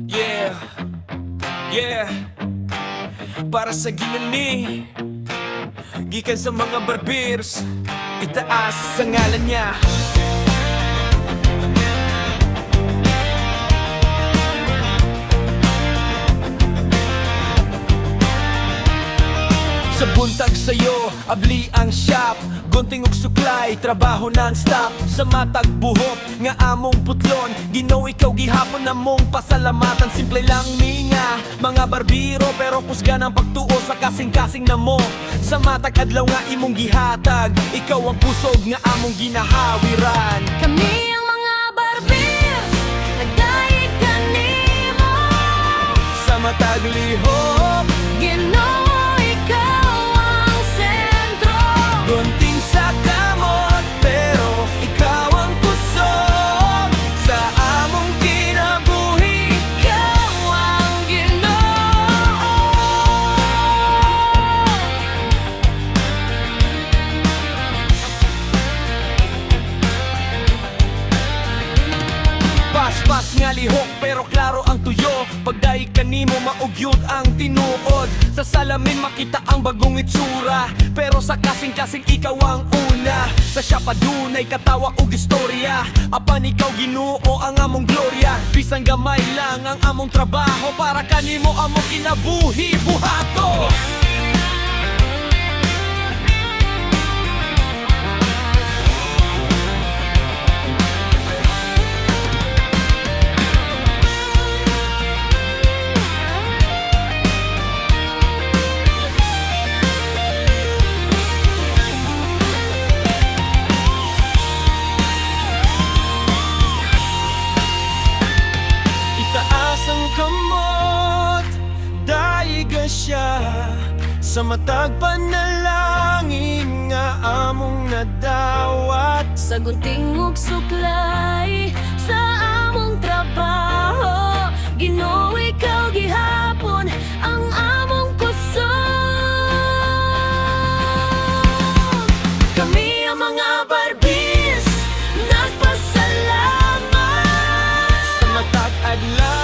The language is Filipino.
Yeah, yeah. Para sa ginani, gikan sa mga barbeers, itaas sa ngalan niya. Sa buntag sa'yo, abli ang shop. Gunting og suklay, trabaho non-stop. Sa matag buhok, nga among putlon. Ginoo ikaw gihapon na mong pasalamatan. Simple lang minga, mga barbiro. Pero kusga ng pagtuo sa kasing-kasing na mo. Sa matag adlaw nga imong gihatag. Ikaw ang pusog nga among ginahawiran. Kami ang mga barbeers, nagdayeg kanimo. Sa matag lihok, Ginoo, ikaw ang sentro. gunting sa kamot, pero ikaw ang kusog. Sa among kinabuhi, Ikaw ang Ginoo. pas-pas nga lihok pero klaro ang tuyo. Pagdaig kanimo maugyod ang tinuod. Sa salamin makita ang bagong itsura, pero sa kasing-kasing ikaw ang una. Sa siya padunay katawa ug istorya. Apan ikaw Ginoo ang among gloria. Bisan gamay lang ang among trabaho, para kanimo among kinabuhi buhato. Itaas ang kamot, daiga siya. Sa matag panalangin nga among nadawat. Sa gunting ug suklay, sa among trabaho. Ginoo, ikaw gihapon ang among kusog. Kami ang mga barbeers, nagpasalamat. Sa matag adlaw